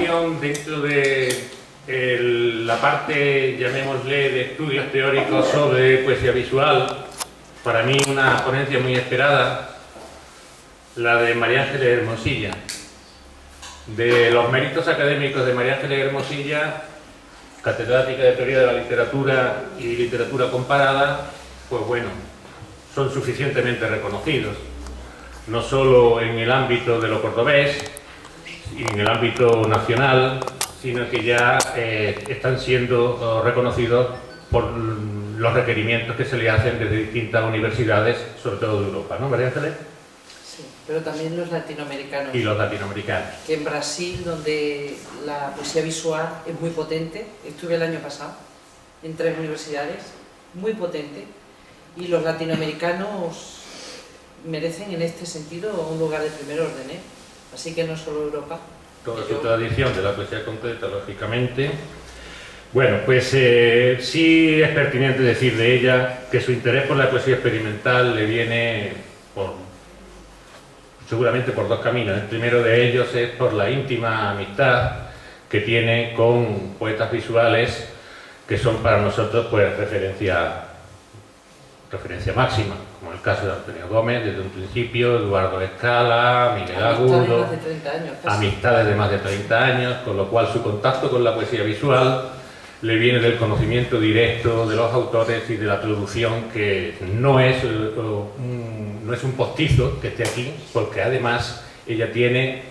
formación dentro de la parte, llamémosle, de estudios teóricos sobre poesía visual. Para mí una ponencia muy esperada, la de María Ángeles Hermosilla. De los méritos académicos de María Ángeles Hermosilla, catedrática de Teoría de la Literatura y Literatura Comparada, pues bueno, son suficientemente reconocidos, no solo en el ámbito de lo cordobés y en el ámbito nacional, sino que ya están siendo reconocidos por los requerimientos que se le hacen desde distintas universidades, sobre todo de Europa, ¿no, María Ángeles? Sí, pero también los latinoamericanos. Y los latinoamericanos. Que en Brasil, donde la poesía visual es muy potente, estuve el año pasado en 3 universidades, muy potente, y los latinoamericanos merecen en este sentido un lugar de primer orden, ¿eh? Así que no solo Europa. Toda su tradición de la poesía concreta, lógicamente. Bueno, pues sí es pertinente decir de ella que su interés por la poesía experimental le viene seguramente por 2 caminos. El primero de ellos es por la íntima amistad que tiene con poetas visuales que son para nosotros pues referencia máxima, como el caso de Antonio Gómez desde un principio, Eduardo Escala, Miguel Agudo, amistades de más de 30 años, con lo cual su contacto con la poesía visual le viene del conocimiento directo de los autores y de la traducción, que no es un postizo que esté aquí, porque además ella tiene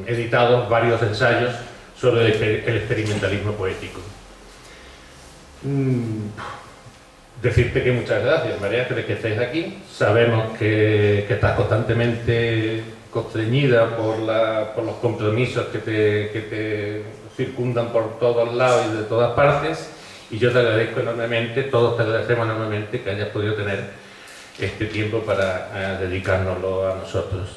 editados varios ensayos sobre el experimentalismo poético. Decirte que muchas gracias, María Ángeles, que estáis aquí. Sabemos que estás constantemente constreñida por los compromisos que te circundan por todos lados y de todas partes, y yo te agradezco enormemente, todos te agradecemos enormemente que hayas podido tener este tiempo para dedicárnoslo a nosotros.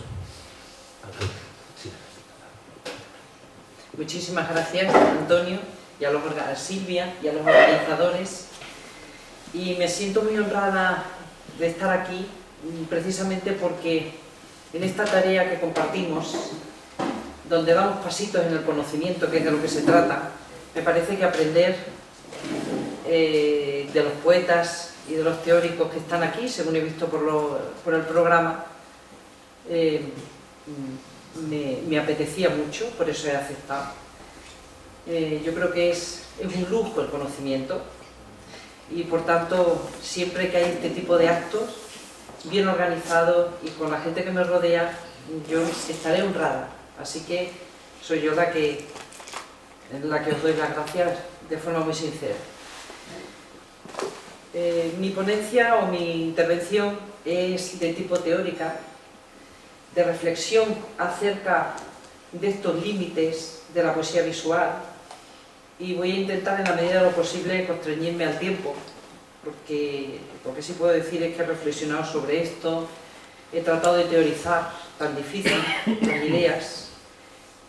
Muchísimas gracias, Antonio, y a Silvia y a los organizadores. Y me siento muy honrada de estar aquí, precisamente porque en esta tarea que compartimos, donde damos pasitos en el conocimiento, que es de lo que se trata, me parece que aprender de los poetas y de los teóricos que están aquí, según he visto por el programa, me apetecía mucho, por eso he aceptado. Yo creo que es un lujo el conocimiento. Y por tanto, siempre que hay este tipo de actos, bien organizados y con la gente que me rodea, yo estaré honrada. Así que soy yo la que os doy las gracias de forma muy sincera. Mi ponencia o mi intervención es de tipo teórica, de reflexión acerca de estos límites de la poesía visual, y voy a intentar en la medida de lo posible constreñirme al tiempo, porque sí puedo decir es que he reflexionado sobre esto, he tratado de teorizar tan difícil las ideas,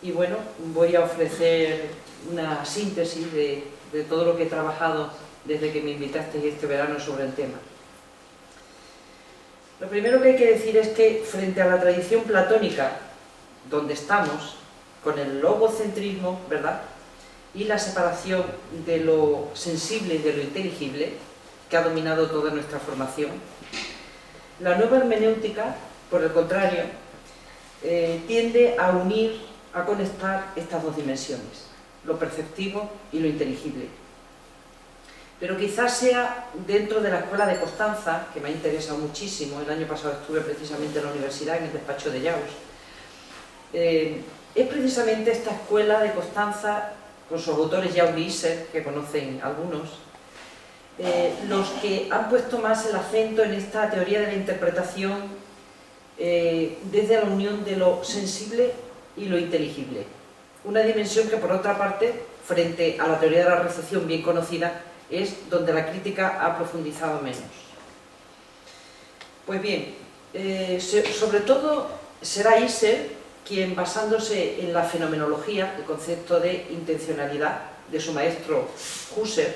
y bueno, voy a ofrecer una síntesis de todo lo que he trabajado desde que me invitasteis este verano sobre el tema. Lo primero que hay que decir es que frente a la tradición platónica, donde estamos, con el logocentrismo, ¿verdad?, y la separación de lo sensible y de lo inteligible, que ha dominado toda nuestra formación, la nueva hermenéutica, por el contrario, tiende a unir, a conectar estas 2 dimensiones, lo perceptivo y lo inteligible. Pero quizás sea dentro de la escuela de Constanza, que me ha interesado muchísimo. El año pasado estuve precisamente en la universidad, en el despacho de Jaus. Es precisamente esta escuela de Constanza, con sus autores Jaus y Isser, que conocen algunos, los que han puesto más el acento en esta teoría de la interpretación desde la unión de lo sensible y lo inteligible. Una dimensión que, por otra parte, frente a la teoría de la recepción bien conocida, es donde la crítica ha profundizado menos. Pues bien, sobre todo será Isser quien, basándose en la fenomenología, el concepto de intencionalidad de su maestro Husserl,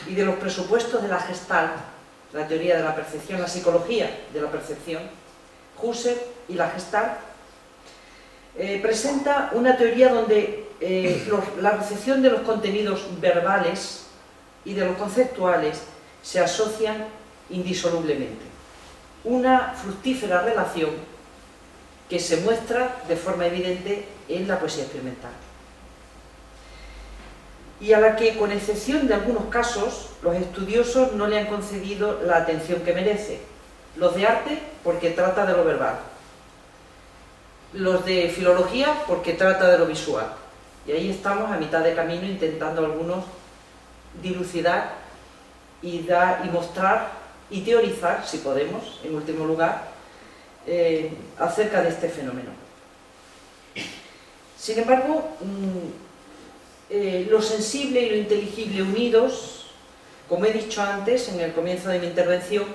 y de los presupuestos de la Gestalt, la teoría de la percepción, la psicología de la percepción, Husserl y la Gestalt, presenta una teoría donde la recepción de los contenidos verbales y de los conceptuales se asocian indisolublemente. Una fructífera relación que se muestra de forma evidente en la poesía experimental. Y a la que, con excepción de algunos casos, los estudiosos no le han concedido la atención que merece. Los de arte, porque trata de lo verbal. Los de filología, porque trata de lo visual. Y ahí estamos a mitad de camino intentando algunos dilucidar y mostrar y teorizar, si podemos, en último lugar, acerca de este fenómeno. Sin embargo, lo sensible y lo inteligible unidos, como he dicho antes en el comienzo de mi intervención,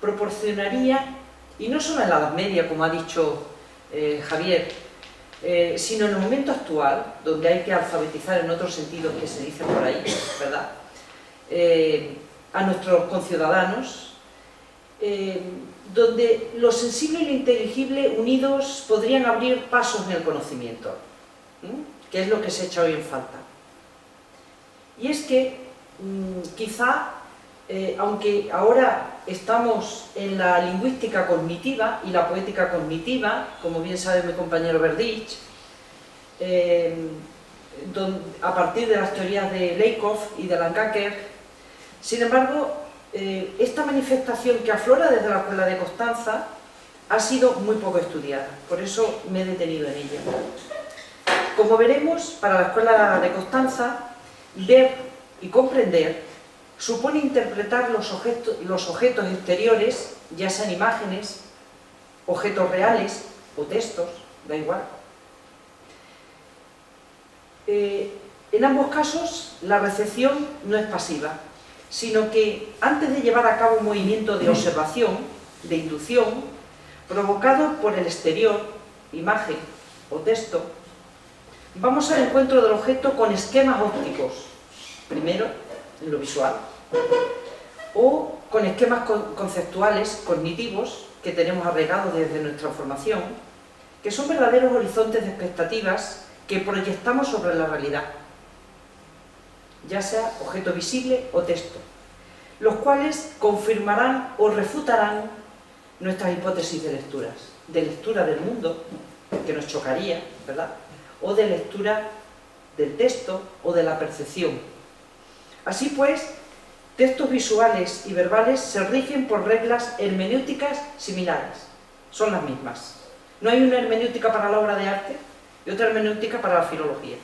proporcionaría, y no solo en la Edad Media, como ha dicho Javier, sino en el momento actual, donde hay que alfabetizar en otros sentidos que se dicen por ahí, ¿verdad?, a nuestros conciudadanos, donde lo sensible y lo inteligible unidos podrían abrir pasos en el conocimiento, que es lo que se echa hoy en falta. Y es que quizá, aunque ahora estamos en la lingüística cognitiva y la poética cognitiva, como bien sabe mi compañero Berdych, a partir de las teorías de Lakoff y de Langacker, sin embargo, esta manifestación que aflora desde la Escuela de Constanza ha sido muy poco estudiada, por eso me he detenido en ella. Como veremos, para la Escuela de Constanza, ver y comprender supone interpretar los objetos exteriores, ya sean imágenes, objetos reales o textos, da igual. En ambos casos, la recepción no es pasiva, sino que antes de llevar a cabo un movimiento de observación, de inducción, provocado por el exterior, imagen o texto, vamos al encuentro del objeto con esquemas ópticos, primero en lo visual, o con esquemas conceptuales, cognitivos, que tenemos arraigados desde nuestra formación, que son verdaderos horizontes de expectativas que proyectamos sobre la realidad, ya sea objeto visible o texto, los cuales confirmarán o refutarán nuestras hipótesis de lectura del mundo, que nos chocaría, ¿verdad?, o de lectura del texto o de la percepción. Así pues, textos visuales y verbales se rigen por reglas hermenéuticas similares, son las mismas. No hay una hermenéutica para la obra de arte y otra hermenéutica para la filología.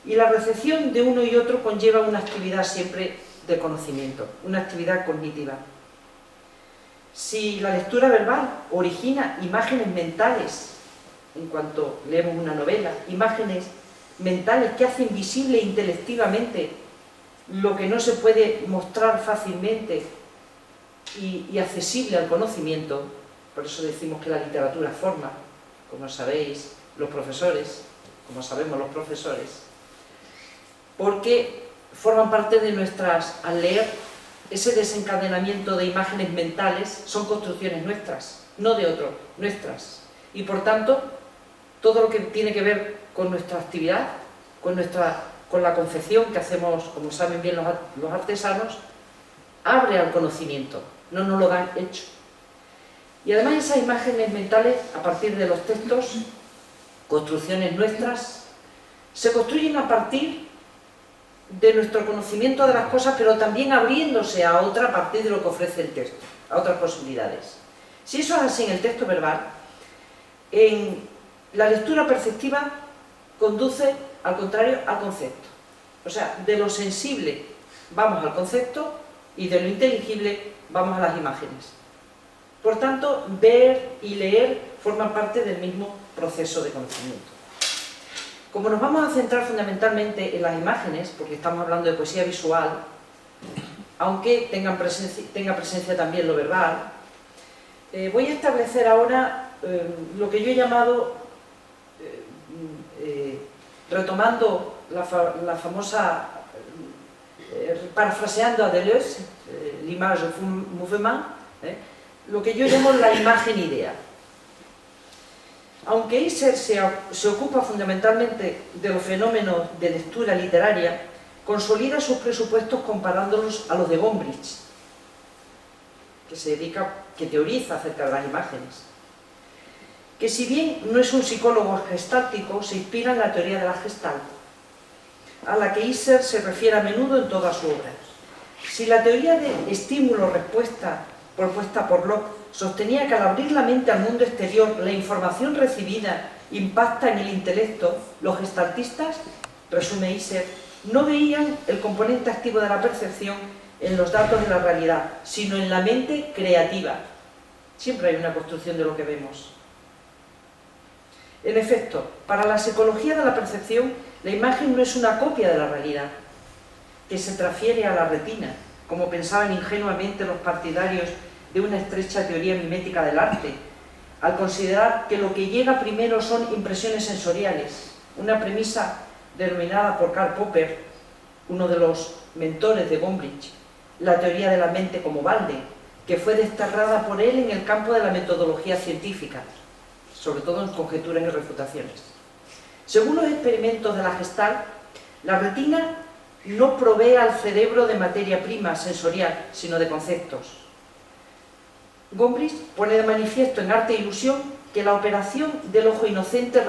Y la recepción de uno y otro conlleva una actividad siempre de conocimiento, una actividad cognitiva. Si la lectura verbal origina imágenes mentales, en cuanto leemos una novela, imágenes mentales que hacen visible intelectivamente lo que no se puede mostrar fácilmente y accesible al conocimiento, por eso decimos que la literatura forma, como sabéis los profesores, como sabemos los profesores, porque forman parte de nuestras, al leer, ese desencadenamiento de imágenes mentales son construcciones nuestras, no de otro, nuestras. Y por tanto, todo lo que tiene que ver con nuestra actividad, con la concepción que hacemos, como saben bien los artesanos, abre al conocimiento, no nos lo dan hecho. Y además esas imágenes mentales, a partir de los textos, construcciones nuestras, se construyen a partir de nuestro conocimiento de las cosas, pero también abriéndose a otra a partir de lo que ofrece el texto, a otras posibilidades. Si eso es así en el texto verbal, en la lectura perceptiva conduce, al contrario, al concepto. O sea, de lo sensible vamos al concepto y de lo inteligible vamos a las imágenes. Por tanto, ver y leer forman parte del mismo proceso de conocimiento. Como nos vamos a centrar fundamentalmente en las imágenes, porque estamos hablando de poesía visual, aunque tenga presencia también lo verbal, voy a establecer ahora lo que yo he llamado, retomando la famosa, parafraseando a Deleuze, l'image mouvement, lo que yo llamo la imagen idea. Aunque Husserl se ocupa fundamentalmente de los fenómenos de lectura literaria, consolida sus presupuestos comparándolos a los de Gombrich, que teoriza acerca de las imágenes, que si bien no es un psicólogo gestáltico, se inspira en la teoría de la Gestalt, a la que Husserl se refiere a menudo en toda su obra. Si la teoría de estímulo-respuesta propuesta por Locke sostenía que al abrir la mente al mundo exterior la información recibida impacta en el intelecto, los gestaltistas, resume Husserl, no veían el componente activo de la percepción en los datos de la realidad, sino en la mente creativa. Siempre hay una construcción de lo que vemos. En efecto, para la psicología de la percepción, la imagen no es una copia de la realidad, que se transfiere a la retina, como pensaban ingenuamente los partidarios de una estrecha teoría mimética del arte, al considerar que lo que llega primero son impresiones sensoriales, una premisa denominada por Karl Popper, uno de los mentores de Gombrich, la teoría de la mente como balde, que fue desterrada por él en el campo de la metodología científica, sobre todo en conjeturas y refutaciones. Según los experimentos de la Gestalt, la retina no provee al cerebro de materia prima sensorial, sino de conceptos. Gombrich pone de manifiesto en Arte e Ilusión que la operación del ojo inocente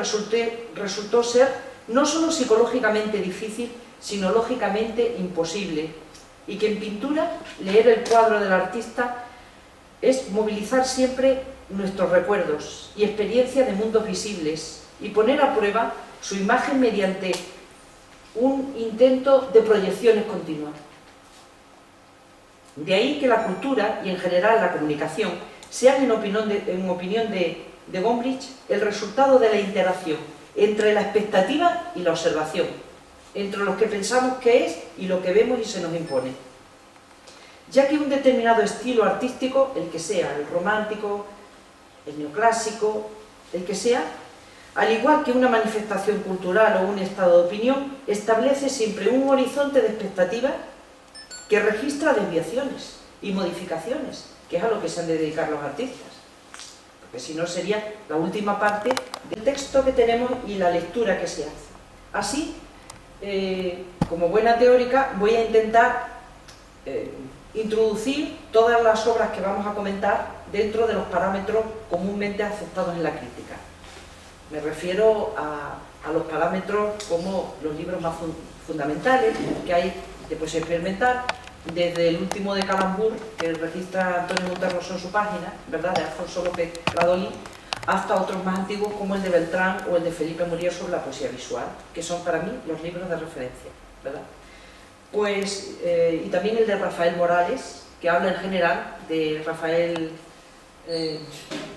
resultó ser no solo psicológicamente difícil, sino lógicamente imposible, y que en pintura leer el cuadro del artista es movilizar siempre nuestros recuerdos y experiencia de mundos visibles y poner a prueba su imagen mediante un intento de proyecciones continuas. De ahí que la cultura y en general la comunicación sean, en opinión de Gombrich, el resultado de la interacción entre la expectativa y la observación, entre lo que pensamos que es y lo que vemos y se nos impone. Ya que un determinado estilo artístico, el que sea, el romántico, el neoclásico, el que sea, al igual que una manifestación cultural o un estado de opinión, establece siempre un horizonte de expectativa que registra desviaciones y modificaciones, que es a lo que se han de dedicar los artistas. Porque si no sería la última parte del texto que tenemos y la lectura que se hace. Así, como buena teórica, voy a intentar introducir todas las obras que vamos a comentar dentro de los parámetros comúnmente aceptados en la crítica. Me refiero a los parámetros como los libros más fundamentales que hay de poesía experimental, desde el último de Calambur, que registra Antonio Monterroso en su página, ¿verdad?, de Alfonso López Ladolí, hasta otros más antiguos como el de Beltrán o el de Felipe Muriel sobre la poesía visual, que son para mí los libros de referencia, ¿verdad? Pues, y también el de Rafael Morales, que habla en general de Rafael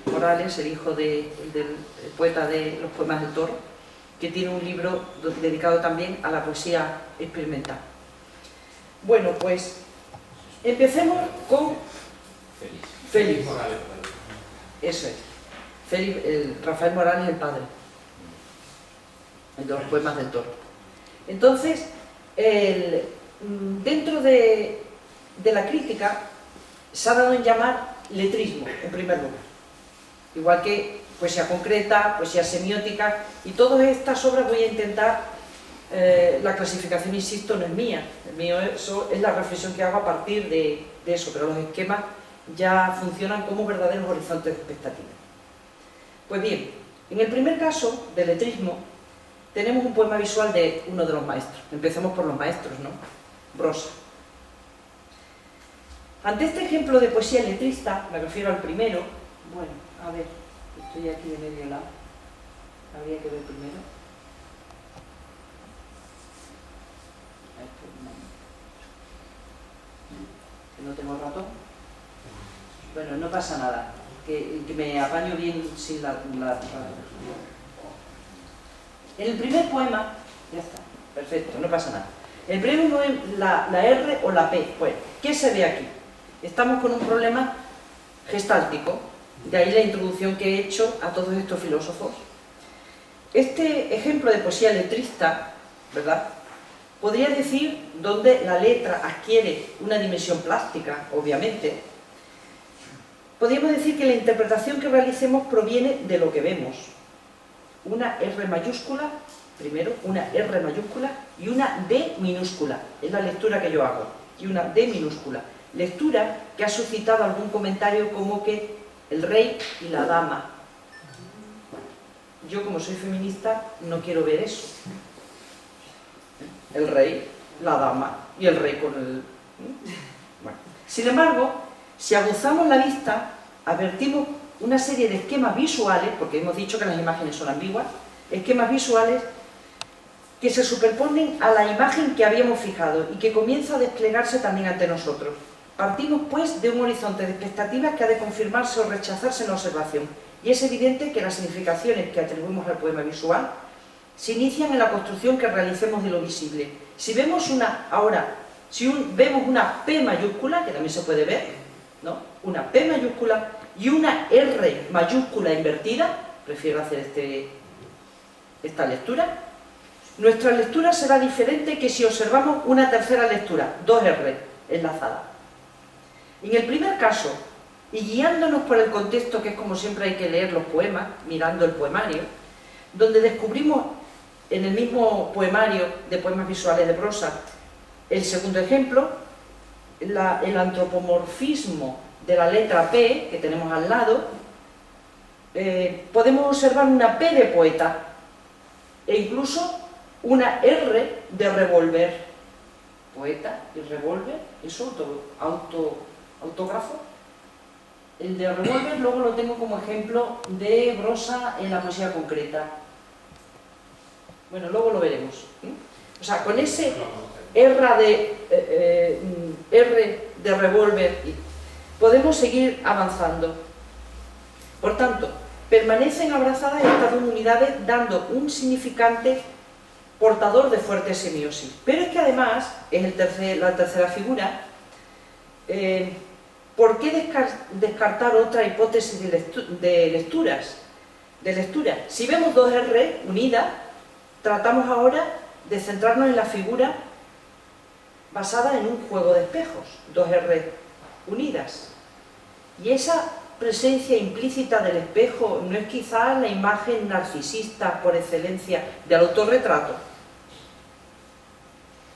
Morales, el hijo del poeta de los poemas del Toro, que tiene un libro dedicado también a la poesía experimental. Bueno, pues empecemos con Félix. Eso es. Rafael Morales, el padre, el de los poemas del Toro. Entonces, dentro de la crítica se ha dado en llamar letrismo, en primer lugar. Igual que poesía concreta, poesía semiótica, y todas estas obras voy a intentar, la clasificación, insisto, no es mía. El mío eso es la reflexión que hago a partir de eso, pero los esquemas ya funcionan como verdaderos horizontes de expectativa. Pues bien, en el primer caso, de letrismo, tenemos un poema visual de uno de los maestros. Empecemos por los maestros, ¿no? Brossa. Ante este ejemplo de poesía letrista, me refiero al primero, bueno, a ver, estoy aquí de medio lado, habría que ver primero. Que no tengo ratón. Bueno, no pasa nada, que me apaño bien sin la... En el primer poema, ya está, perfecto, no pasa nada. El primer poema, la R o la P, bueno, ¿qué se ve aquí? Estamos con un problema gestáltico, de ahí la introducción que he hecho a todos estos filósofos. Este ejemplo de poesía letrista, ¿verdad?, podría decir donde la letra adquiere una dimensión plástica, obviamente. Podríamos decir que la interpretación que realicemos proviene de lo que vemos. una R mayúscula, primero una R mayúscula y una D minúscula. Es la lectura que yo hago. Y una D minúscula. Lectura que ha suscitado algún comentario como que el rey y la dama. Yo, como soy feminista, no quiero ver eso. El rey, la dama y el rey con el... Bueno. Sin embargo, si aguzamos la vista, advertimos una serie de esquemas visuales, porque hemos dicho que las imágenes son ambiguas, esquemas visuales que se superponen a la imagen que habíamos fijado y que comienza a desplegarse también ante nosotros. Partimos, pues, de un horizonte de expectativas que ha de confirmarse o rechazarse en la observación, y es evidente que las significaciones que atribuimos al poema visual se inician en la construcción que realicemos de lo visible. Si vemos vemos una P mayúscula, que también se puede ver, ¿no? Una P mayúscula y una R mayúscula invertida, prefiero hacer esta lectura, nuestra lectura será diferente que si observamos una tercera lectura, 2R enlazada. En el primer caso, y guiándonos por el contexto, que es como siempre hay que leer los poemas, mirando el poemario, donde descubrimos en el mismo poemario de poemas visuales de prosa, el segundo ejemplo, el antropomorfismo de la letra P, que tenemos al lado, podemos observar una P de poeta e incluso una R de revólver. Poeta y revólver, eso autógrafo. El de revólver luego lo tengo como ejemplo de Brosa en la poesía concreta. Bueno, luego lo veremos. O sea, con ese R de revólver podemos seguir avanzando. Por tanto, permanecen abrazadas estas dos unidades dando un significante portador de fuerte semiosis. Pero es que además, es la tercera figura, ¿por qué descartar otra hipótesis de lectura? Si vemos dos R unidas, tratamos ahora de centrarnos en la figura basada en un juego de espejos, dos R unidas. Y esa presencia implícita del espejo no es quizás la imagen narcisista por excelencia del autorretrato.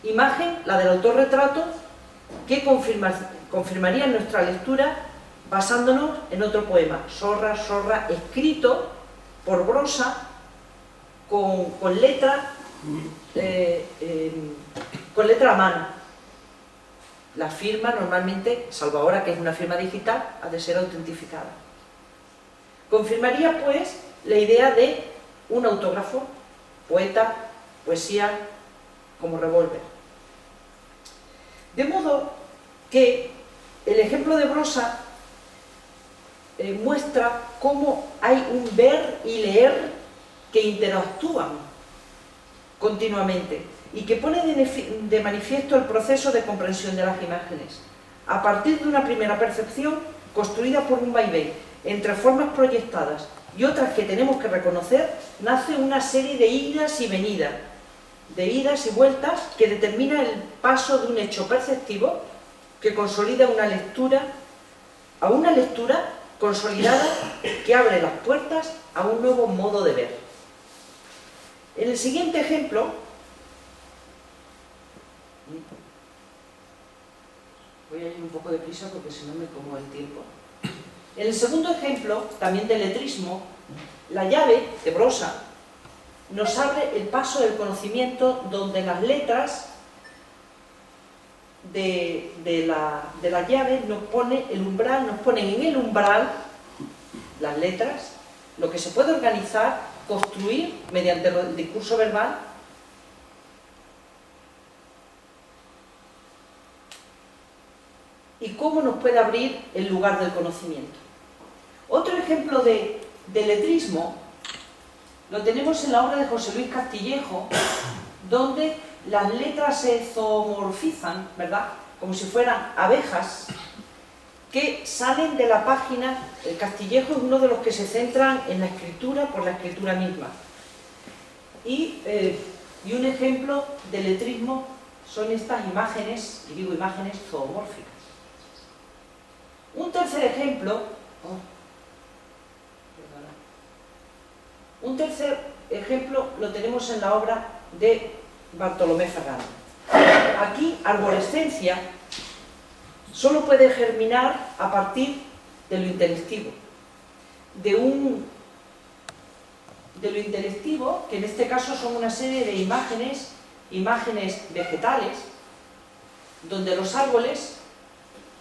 Imagen, la del autorretrato, que confirmaría nuestra lectura basándonos en otro poema, Sorra, Sorra, escrito por Brosa con letra a mano. La firma normalmente, salvo ahora que es una firma digital, ha de ser autentificada. Confirmaría, pues, la idea de un autógrafo, poeta, poesía, como revólver. De modo que el ejemplo de Brosa muestra cómo hay un ver y leer que interactúan continuamente y que pone de manifiesto el proceso de comprensión de las imágenes. A partir de una primera percepción construida por un vaivén entre formas proyectadas y otras que tenemos que reconocer, nace una serie de idas y venidas, de idas y vueltas que determina el paso de un hecho perceptivo que consolida una lectura a una lectura consolidada que abre las puertas a un nuevo modo de ver. En el siguiente ejemplo, voy a ir un poco deprisa porque si no me como el tiempo. En el segundo ejemplo, también de letrismo, la llave de Brosa nos abre el paso del conocimiento donde las letras de la llave nos ponen en el umbral las letras, lo que se puede organizar, construir mediante el discurso verbal y cómo nos puede abrir el lugar del conocimiento. Otro ejemplo de letrismo lo tenemos en la obra de José Luis Castillejo, donde las letras se zoomorfizan, ¿verdad?, como si fueran abejas que salen de la página. El Castillejo es uno de los que se centran en la escritura por la escritura misma. Y un ejemplo de letrismo son estas imágenes, y digo imágenes zoomórficas. Un tercer ejemplo, un tercer ejemplo lo tenemos en la obra de Bartolomé Ferrando. Aquí, arborescencia solo puede germinar a partir de lo intelectivo, de lo intelectivo, que en este caso son una serie de imágenes vegetales, donde los árboles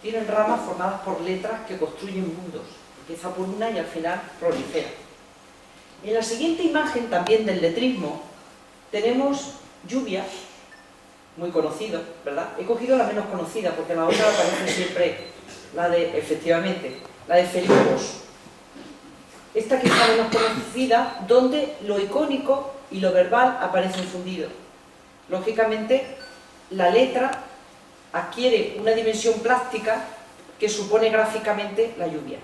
tienen ramas formadas por letras que construyen mundos. Empieza por una y al final prolifera. En la siguiente imagen, también del letrismo, tenemos lluvia, muy conocido, ¿verdad? He cogido la menos conocida, porque la otra aparece siempre, efectivamente, la de Felipe Bosch. Esta quizá menos conocida, donde lo icónico y lo verbal aparecen fundidos. Lógicamente, la letra adquiere una dimensión plástica que supone gráficamente la lluvia.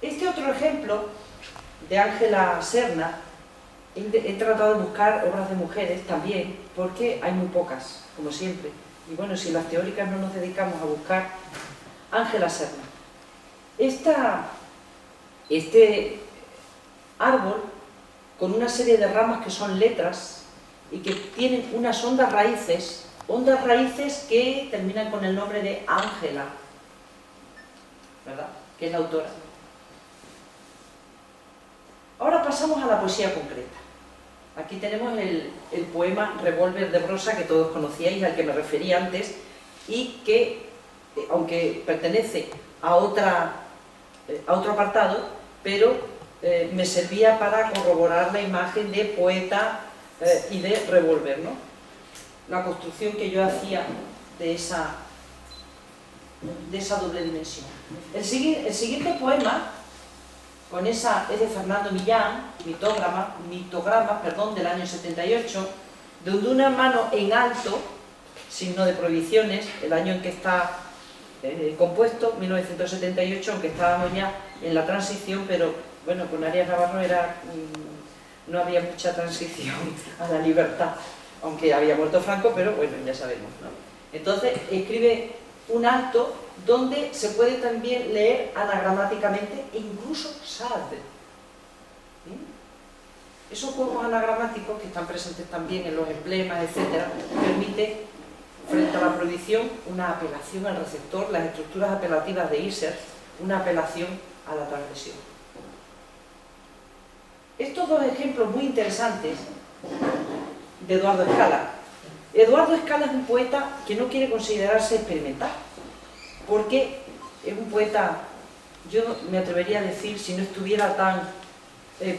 Este otro ejemplo, de Ángela Serna, he tratado de buscar obras de mujeres también, porque hay muy pocas, como siempre. Y bueno, si las teóricas no nos dedicamos a buscar, Ángela Serna. Este árbol, con una serie de ramas que son letras y que tienen unas hondas raíces que terminan con el nombre de Ángela, ¿verdad?, que es la autora. Ahora pasamos a la poesía concreta. Aquí tenemos el poema Revólver de Brossa, que todos conocíais, al que me referí antes, y que, aunque pertenece a otro apartado, pero me servía para corroborar la imagen de poeta y de revólver, ¿no? La construcción que yo hacía de esa doble dimensión. El siguiente poema, es de Fernando Millán, mitograma, del año 78, donde una mano en alto, signo de prohibiciones, el año en que está compuesto, 1978, aunque estábamos ya en la transición, pero bueno, con Arias Navarro no había mucha transición a la libertad, aunque había muerto Franco, pero bueno, ya sabemos, ¿no? Entonces escribe un alto donde se puede también leer anagramáticamente e incluso Sartre. Esos juegos anagramáticos que están presentes también en los emblemas, etcétera, permite, frente a la prohibición, una apelación al receptor, las estructuras apelativas de Husserl, una apelación a la transgresión. Estos dos ejemplos muy interesantes de Eduardo Escala. Eduardo Escala es un poeta que no quiere considerarse experimental, porque es un poeta, yo me atrevería a decir, si no estuviera tan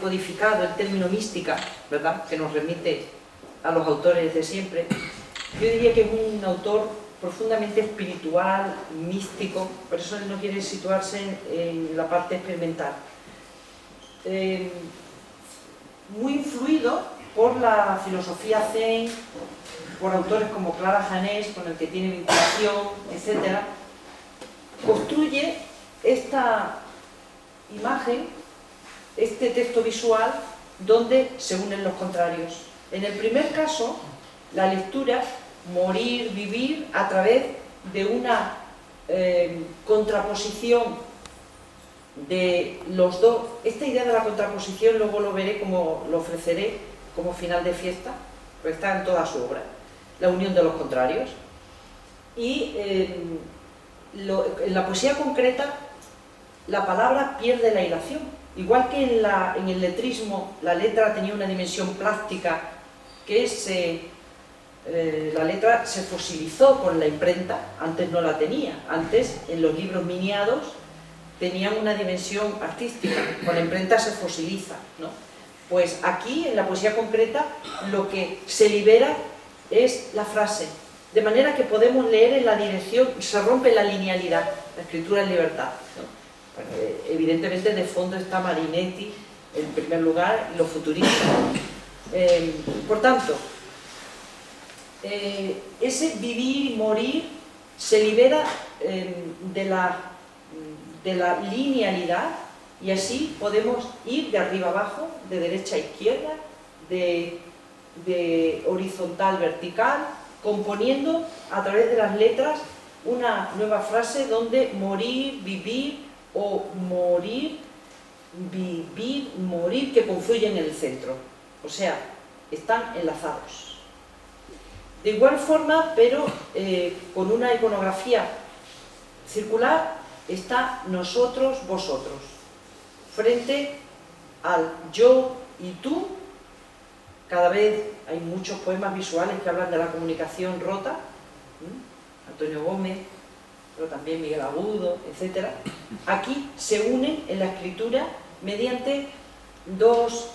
codificado el término mística, ¿verdad?, que nos remite a los autores de siempre, yo diría que es un autor profundamente espiritual, místico, por eso él no quiere situarse en la parte experimental. Muy influido por la filosofía zen, por autores como Clara Janés, con el que tiene vinculación, etc., construye esta imagen, este texto visual, donde se unen los contrarios. En el primer caso, la lectura, morir, vivir, a través de una contraposición de los dos. Esta idea de la contraposición luego lo veré, como lo ofreceré como final de fiesta, porque está en toda su obra, la unión de los contrarios. Y en la poesía concreta la palabra pierde la hilación, igual que en el letrismo la letra tenía una dimensión plástica, que la letra se fosilizó con la imprenta, antes no la tenía, antes en los libros miniados tenían una dimensión artística, con la imprenta se fosiliza, ¿no? Pues aquí, en la poesía concreta, lo que se libera es la frase, de manera que podemos leer en la dirección, se rompe la linealidad, la escritura en libertad, ¿no? Evidentemente de fondo está Marinetti, en primer lugar, y los futuristas. Por tanto, ese vivir y morir se libera de la linealidad, y así podemos ir de arriba a abajo, de derecha a izquierda, de horizontal a vertical, componiendo a través de las letras una nueva frase donde morir, vivir o morir vivir, morir, que confluyen en el centro. O sea, están enlazados. De igual forma, pero con una iconografía circular, está nosotros, vosotros, frente al yo y tú. Cada vez hay muchos poemas visuales que hablan de la comunicación rota, Antonio Gómez, pero también Miguel Agudo, etc. Aquí se unen en la escritura mediante dos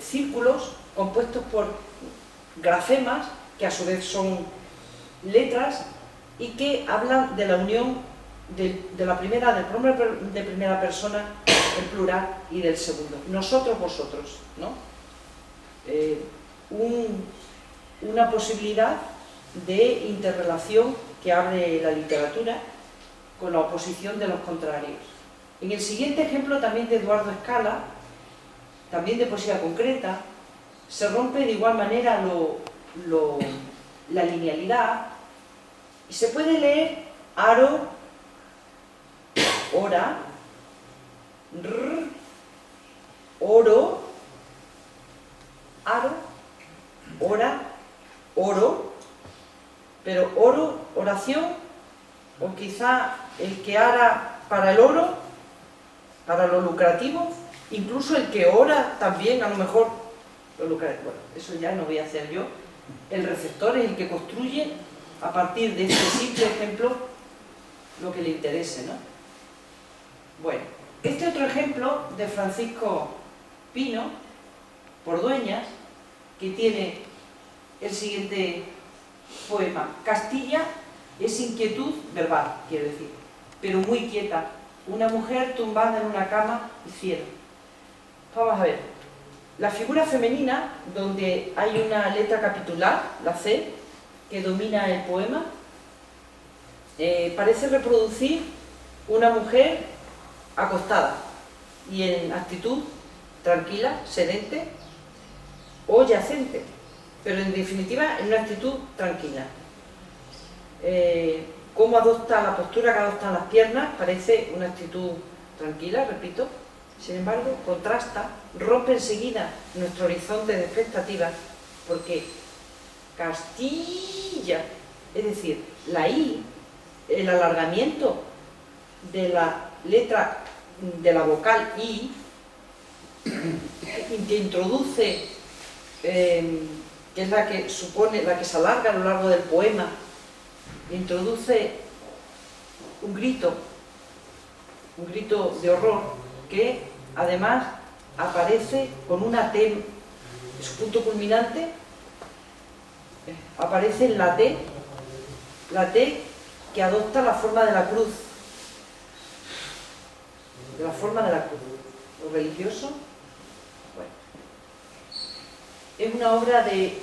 círculos compuestos por grafemas, que a su vez son letras, y que hablan de la unión de la primera, del pronombre de primera persona, el plural, y del segundo. Nosotros, vosotros, ¿no? Una posibilidad de interrelación que abre la literatura con la oposición de los contrarios. En el siguiente ejemplo, también de Eduardo Scala, también de poesía concreta, se rompe de igual manera la linealidad y se puede leer aro, hora, oro, aro, hora, oro, pero oro, oración, o quizá el que ara para el oro, para lo lucrativo, incluso el que ora también, a lo mejor, lo lucrativo. Bueno, eso ya no voy a hacer yo. El receptor es el que construye, a partir de este simple ejemplo, lo que le interese, ¿no? Bueno, este otro ejemplo de Francisco Pino, por Dueñas, que tiene el siguiente poema. Castilla es inquietud verbal, quiero decir, pero muy quieta. Una mujer tumbada en una cama y cielo. Vamos a ver. La figura femenina, donde hay una letra capitular, la C, que domina el poema, parece reproducir una mujer acostada y en actitud tranquila, sedente o yacente, pero en definitiva en una actitud tranquila. Cómo adopta la postura que adoptan las piernas, parece una actitud tranquila, repito. Sin embargo, contrasta, rompe enseguida nuestro horizonte de expectativas, porque Castilla, es decir, la I, el alargamiento de la letra, de la vocal I, que introduce, que es la que supone, la que se alarga a lo largo del poema, introduce un grito de horror, que además aparece con una T, su punto culminante, aparece en la T que adopta la forma de la cruz, lo religioso. Bueno, es una obra de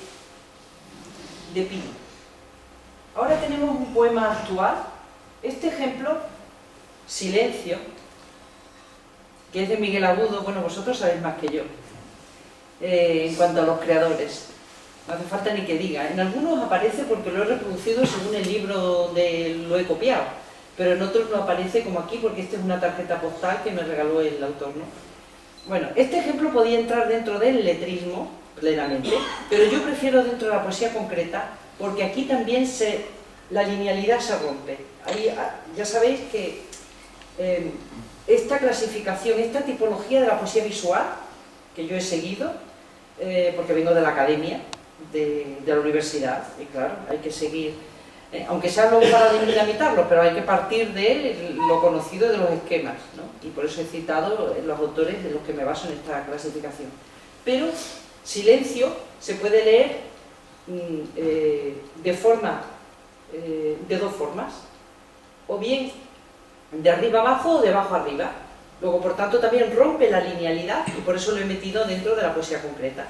Pino. Ahora tenemos un poema actual. Este ejemplo, Silencio, que es de Miguel Agudo. Bueno, vosotros sabéis más que yo en cuanto a los creadores, no hace falta ni que diga. En algunos aparece porque lo he reproducido según el libro donde lo he copiado, pero en otros no aparece, como aquí, porque esta es una tarjeta postal que me regaló el autor, ¿no? Bueno, este ejemplo podía entrar dentro del letrismo plenamente, pero yo prefiero dentro de la poesía concreta, porque aquí también la linealidad se rompe. Ahí, ya sabéis que esta clasificación, esta tipología de la poesía visual, que yo he seguido, porque vengo de la academia, de la universidad, y claro, hay que seguir, aunque sea luego para dinamitarlo, pero hay que partir de lo conocido de los esquemas, ¿no? Y por eso he citado los autores de los que me baso en esta clasificación. Pero Silencio se puede leer de dos formas, o bien de arriba abajo o de abajo arriba. Luego, por tanto, también rompe la linealidad y por eso lo he metido dentro de la poesía concreta.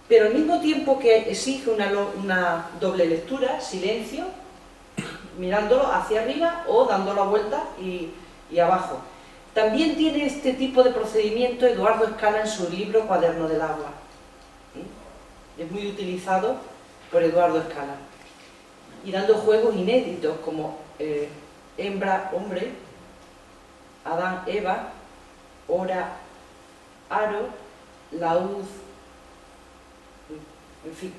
Pero al mismo tiempo que exige una doble lectura, Silencio, mirándolo hacia arriba o dando la vuelta y abajo. También tiene este tipo de procedimiento Eduardo Scala en su libro Cuaderno del Agua. Es muy utilizado por Eduardo Scala. Y dando juegos inéditos como hembra, hombre, Adán, Eva, hora, aro, laúd, en fin.